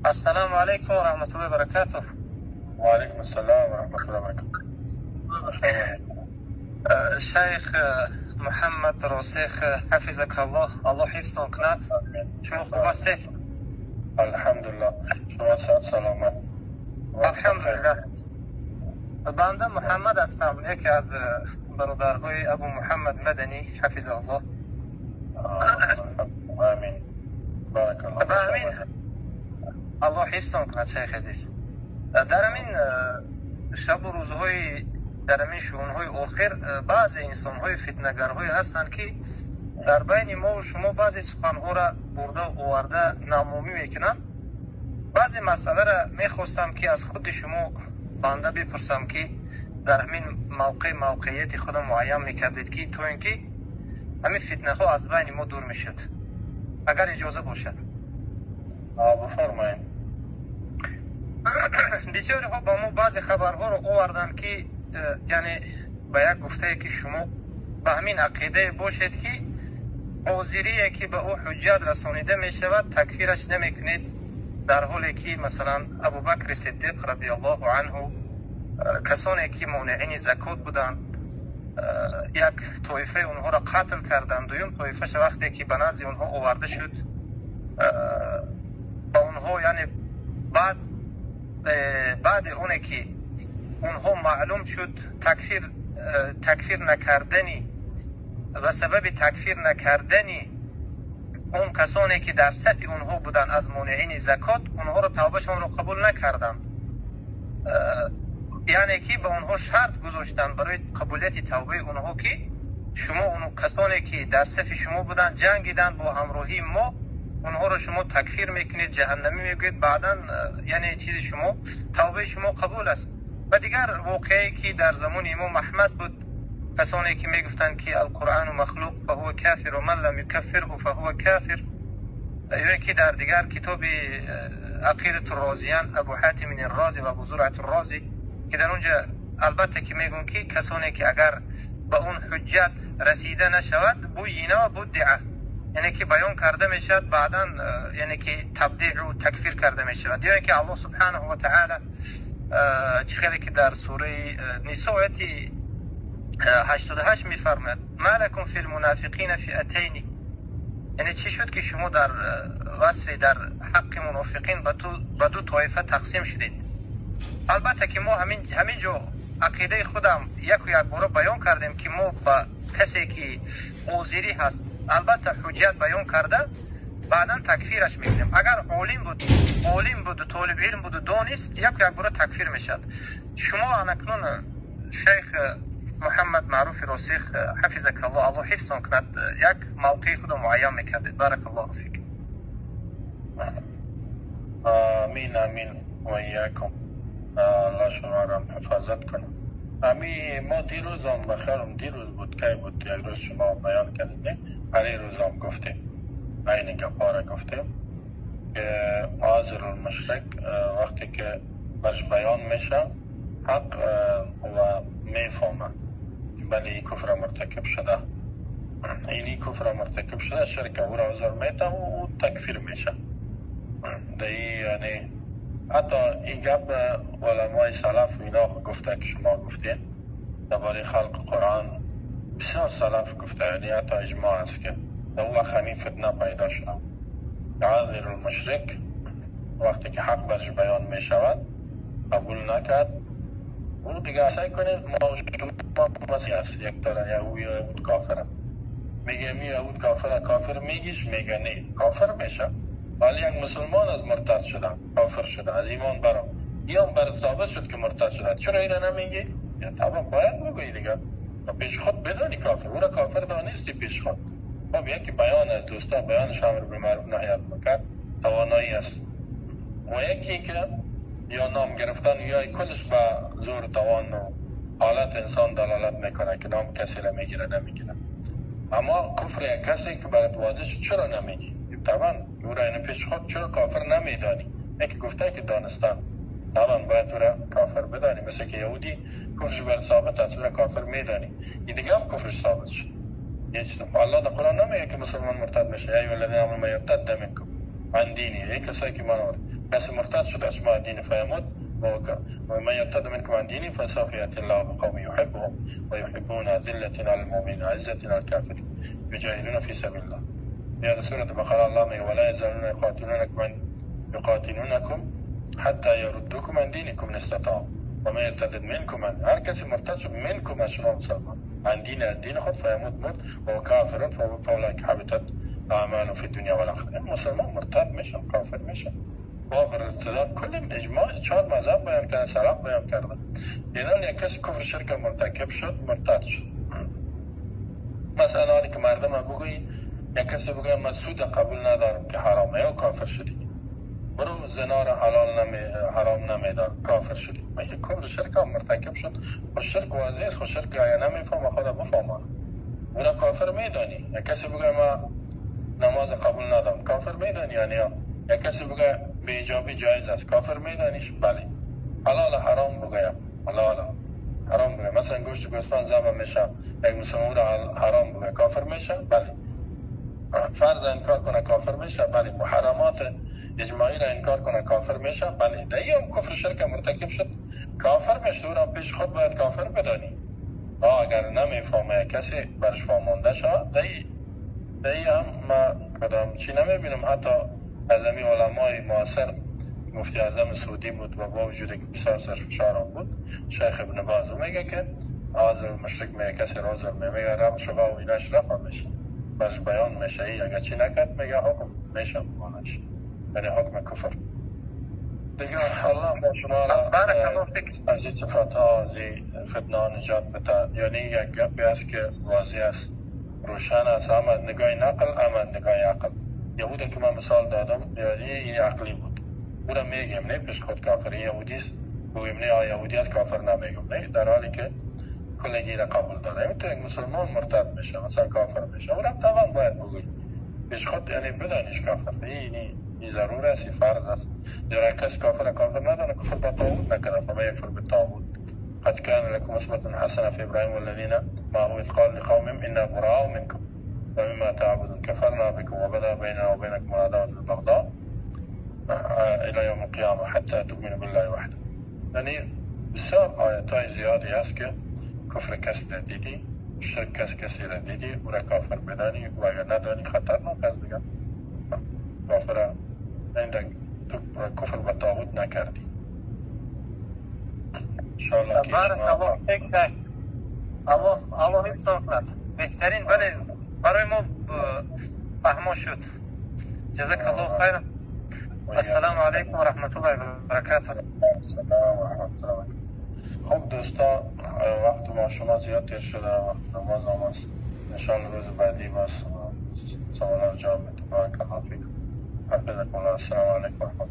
السلام عليكم ورحمة الله وبركاته. وعليكم السلام ورحمة الله وبركاته. شيخ محمد روسيخ حفظك الله. الله حفظتون کند. شما خوب هستید؟ الحمدلله. شما صحت سلامت؟ الحمدلله. بنده محمد هستم، یکی از برادرهای ابو محمد مدنی حفظه الله. آمین. بارک الله. آمین. الله حفظتون کند شیخ عزیز. در این شب و روزهای در این شؤونهای آخر بعضی انسانهای فتنه‌گرهای هستند که در بین ما و شما بعضی سخنها را برده و آورده نامومی میکنند. بعضی مسئله را میخواستم که از خود شما بنده بپرسم که در همین موقعیت خود معین میکردید که تو اینکه همین فتنه ها از بین ما دور میشد، اگر اجازه باشد. بفرمایید. بسیاری ها با ما بعضی خبرها رو آوردن که یعنی به یک گفته که شما به همین عقیده باشید که عذریه که به او حجت رسانیده می شود تکفیرش نمی کنید، در حالی که مثلا ابوبکر صدیق رضی الله عنه کسانی که مانعین زکات بودند یک طایفه اونها را قتل کردند، دویم طایفهش وقتی که به نزد اونها آورده شد با اونها یعنی بعد اونه که اونها معلوم شد تکفیر نکردنی و سبب تکفیر نکردنی اون کسانی که در صف اونها بودن از مانعین زکات، اونها رو توبهشون رو قبول نکردند، یعنی که به اونها شرط گذاشتن برای قبولیت توبه اونها که شما اون کسانی که در صف شما بودن جنگیدن با همراهی ما، اونها رو شما تکفیر میکنید، جهنمی میگید، بعداً یعنی چیز شما توبه شما قبول است. و دیگر واقعی که در زمان امام احمد بود، کسانی که میگفتن که القرآن مخلوق فهو کافر و من لم یکفره فهو کافر، یعنی که در دیگر کتاب عقیدة الرازیان ابو حاتم الرازی و ابو زرعة الرازی که در اونجا البته که میگن که کسانی که اگر به اون حجت رسیده نشود بوینه و بدعه، یعنی که بیان کرده میشد بعدا یعنی که تبدیع و تکفیر کرده میشود. یعنی که الله سبحانه و تعالی چخیلی که در سوره نساء 88 میفرماید ما لکم فی المنافقین فئتین، یعنی چی شد که شما در وصف در حق منافقین به دو طایفه تقسیم شدید. البته که ما همینجا عقیده خودم یک و یک بار بیان کردیم که ما با کسی که عذری هست البته حجت بیان کرده بعدا تکفیرش میکنیم. اگر عالم بود و طالب علم بود و دانست یک و یک بار تکفیر میشد. شما انکنون شیخ محمد معروف راسخ حفظك الله، الله حفظتون کند، یک موقع خود معین میکردید. بارک الله فیک. آمین آمین و ایاکم. الله شما را حفاظت کنه. ما دیروز هم بخیرم، دیروز بود که بود یک روز شما بیان کردیم، پری روز هم گفتیم این گپا را گفتیم که معاذر المشرک وقتی که برش بیان میشه حق و میفهمه بله این کفر مرتکب شده، اینی کفر مرتکب شده، شرک او را عذر میده و او تکفیر میشه. یعنی حتی این گپ علمای سلف اینا گفته که شما گفتین درباره خلق قرآن بسیار سلف گفته، یعنی حتی اجماع است که در اون وقت همین فتنه پیدا شده. عاذر المشرک وقتی که حق برش بیان می شود قبول نکرد، او دیگه سعی کنید ما شما مسیح است، یک طرح یهود کافره میگه یهود کافر میگیش، میگه نه کافر میشه، ولی یک مسلمان از مرتد شده کافر شده از ایمان برام یا بر ثابت شد که مرتد شده، چرا اینو نمیگی؟ یا طبعا باید بگویی دیگه، پیش خود بدانی کافر، او را کافر دانستی پیش خود. خب یکی بیان دوستا بیان امر بالمعروف نهی عن المنکر توانایی است، و یکی که یا نام گرفتن یا کلش به زور توان و حالت انسان دلالت میکنه که نام کسی را میگیره نمیگیره. اما کفر یک کسی که برات واضح شد چرا نمیگی؟ طبعا او را این پیش خود چرا کافر نمیدانی؟ یکی گفته که دانستان طبعا باید او را کافر بدانی، مثل که یهودی کفرش بر ثابت است او را کافر میدانی، این دیگه هم کفرش ثابت شد. الله در قرآن نمیگه که مسلمان مرتد میشه، ای الذین آمنوا من یرتد منکم، عن دينه، اي کسایی که ایمان آورد کسی مرتد شد از شما دین فیموت ومن يرتد منكم عن دينه فسوف يأتي الله بقوم يحبهم ويحبون أذلة على المؤمنين عزة على الكافرين يجاهدون في سبيل الله. في هذه سورة البقرة الله من ولا يزالون يقاتلونكم حتى يردوكم عن دينكم إن استطاعوا ومن يرتد منكم هر کسی مرتد شد منكم از شما مسلمان عن دين خود فيموت موت وهو كافر فأولئك حبطت أعماله في الدنيا والآخرة. مسلمان مرتد میشن، کافر میشن. باب ارتداد کل اجماع 4 مذهب بیان کرده، سلف بیان کرده. اینا یک کسی کفر شرک مرتکب شد مرتد شد. مثلا حالی که مردم بگوی یک کسی بگوی من سود قبول ندارم که حرامه و کافر شدی، برو زنا را حرام نمیدار کافر شدی. من یک کفر شرک مرتکب شد و شرک واضح است، خود شرک آیا نمیفهم خدا بفهمانه اونا کافر میدانی. یک کسی بگوی ما نماز قبول ندارم کافر میدانی یعنی یک کسی بگه به ایجابی جایز است کافر میدانیش؟ بله. حلال حرام بگه حلال حرام بگه مثلا گوشت گوسفند ذبح میشه یک مسلمان را حرام بگه کافر میشه؟ بله. فرض انکار کنه کافر میشه؟ بله. محرمات اجماعی را انکار کنه کافر میشه؟ بله. دیگه هم کفر شرک مرتکب شد کافر میشه، او را پیش خود باید کافر بدانی. اگر نمیفهمه کسی برش فهمانده شد دیگه هم ما کدام چی نمیبینم. حتی از امی علمای معاصر مفتی اعظم سعودی بود و با وجود که بسیار سرش فشار بود شیخ ابن باز میگه که عازر مشرک میگه کسی را عذر میگه رفت شبا و ایناش رفع میشه برش بیان میشه ای اگر چی نکرد میگه حکم میشه بانش یعنی حکم کفر دیگه. الله با شما را از این صفات ها از این فتنه نجات بده. یعنی یک گپی است که واضح است روشن است، هم از نگاه نقل هم از نگاه عقل. یهوده که من مثال دادم یعنی این عقلی بود، او را میگم نه پیش خود کافری یهودیست بگیم نه یهودیت کافر نمیگم نه، در حالی که کلگی را قبول داره. این تو یک مسلمان مرتد میشه مثلا کافر میشه او را طبعا باید بگیم پیش خود یعنی بدانیش کافر این ضرور است، این فرض است. در کس کافر ندانه کفر با طاغوت نکنه فما یکفر بالطاغوت. قد كان لكم أسوة حسنة في إبراهيم والذين معه إذ قال لقومهم إنا براء منكم ومما تعبدون كفرنا بكم وبدا بيننا وبينكم العداوة والبغضاء إلى يوم القيامة حتى تؤمنوا بالله وحده. يعني بسیار آیاتای زیادی است که کفر کسی را دیدی، شرک کسی را دیدی او را کافر بدانی و اگر ندانی خطرناک است دیگر. کافر تو کفر به طاغوت نکردی. بارک الله فیک. الله حفظ کند. بهترین بله برای ما فهمو شد. جزاک الله خیر. السلام علیکم و رحمت الله و برکاته. خب دوستان وقت ما شما زیاد تیر شده، وقت نماز آمد. انشاءالله روز بعدی باز سوالات جواب میدیم. بارک الله فیکم. حفظکم الله. السلام علیکم و رحمت الله.